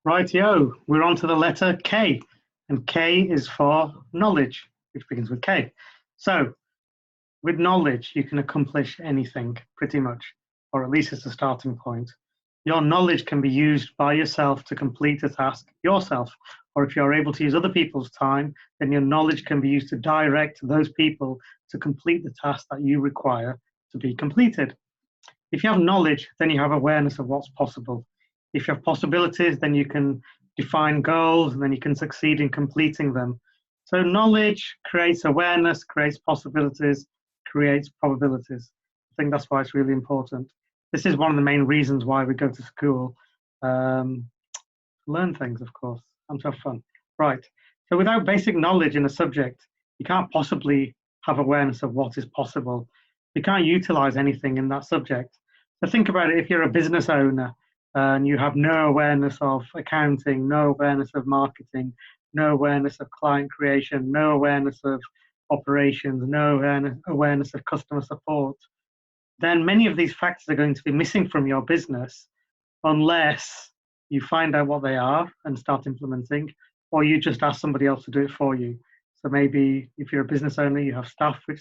Rightio, we're on to the letter K, and K is for knowledge, which begins with K. So, with knowledge, you can accomplish anything, pretty much, or at least it's a starting point. Your knowledge can be used by yourself to complete a task yourself, or if you're able to use other people's time, then your knowledge can be used to direct those people to complete the task that you require to be completed. If you have knowledge, then you have awareness of what's possible. If you have possibilities, then you can define goals and then you can succeed in completing them. So knowledge creates awareness, creates possibilities, creates probabilities. I think that's why it's really important. This is one of the main reasons why we go to school. Learn things, of course, and to have fun. Right. So without basic knowledge in a subject, you can't possibly have awareness of what is possible. You can't utilize anything in that subject. So think about it. If you're a business owner and you have no awareness of accounting, no awareness of marketing, no awareness of client creation, no awareness of operations, no awareness of customer support, then many of these factors are going to be missing from your business unless you find out what they are and start implementing, or you just ask somebody else to do it for you. So maybe if you're a business owner, you have staff who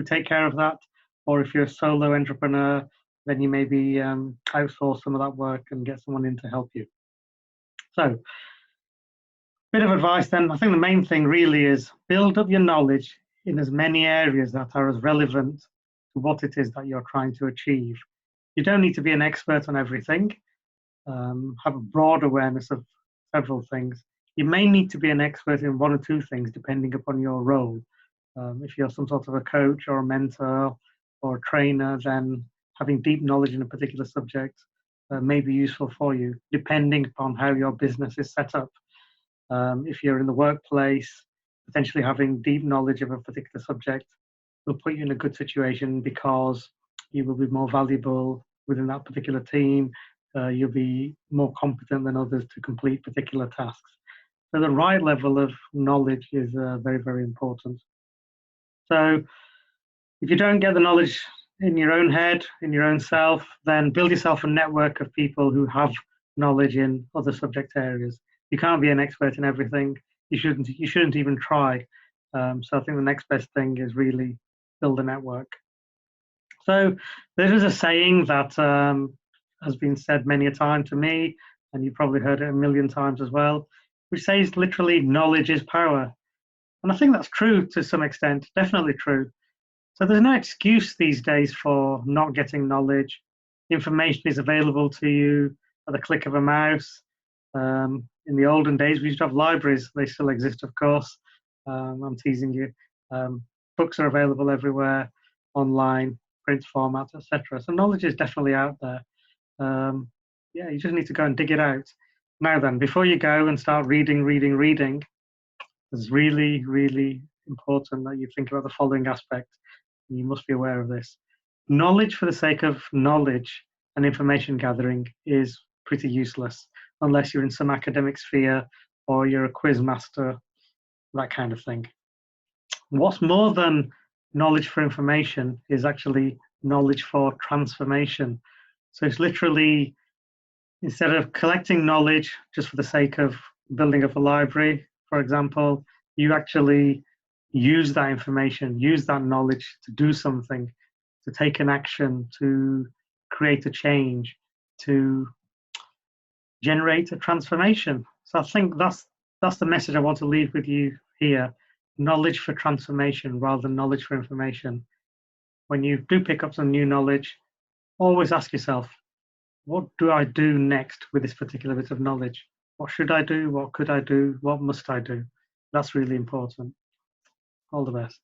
take care of that, or if you're a solo entrepreneur, then you maybe outsource some of that work and get someone in to help you. So, bit of advice then. I think the main thing really is build up your knowledge in as many areas that are as relevant to what it is that you're trying to achieve. You don't need to be an expert on everything. Have a broad awareness of several things. You may need to be an expert in one or two things depending upon your role. If you're some sort of a coach or a mentor or a trainer, then having deep knowledge in a particular subject may be useful for you, depending upon how your business is set up. If you're in the workplace, potentially having deep knowledge of a particular subject will put you in a good situation because you will be more valuable within that particular team. You'll be more competent than others to complete particular tasks. So the right level of knowledge is very, very important. So if you don't get the knowledge in your own head, in your own self, then build yourself a network of people who have knowledge in other subject areas. You can't be an expert in everything. You shouldn't even try. So I think the next best thing is really build a network. So there is a saying that has been said many a time to me, and you've probably heard it a million times as well, which says literally knowledge is power. And I think that's true to some extent, definitely true. So there's no excuse these days for not getting knowledge. Information is available to you at the click of a mouse. In the olden days, we used to have libraries. They still exist, of course. I'm teasing you. Books are available everywhere, online, print formats, etc. So knowledge is definitely out there. Yeah, you just need to go and dig it out. Now then, before you go and start reading, it's really, really important that you think about the following aspect. You must be aware of this. Knowledge for the sake of knowledge and information gathering is pretty useless unless you're in some academic sphere or you're a quiz master, that kind of thing. What's more than knowledge for information is actually knowledge for transformation. So it's literally, instead of collecting knowledge just for the sake of building up a library, for example, you actually use that information, use that knowledge to do something, to take an action, to create a change, to generate a transformation. So I think that's the message I want to leave with you here. Knowledge for transformation rather than knowledge for information. When you do pick up some new knowledge, always ask yourself, what do I do next with this particular bit of knowledge? What should I do? What could I do? What must I do? That's really important. All the best.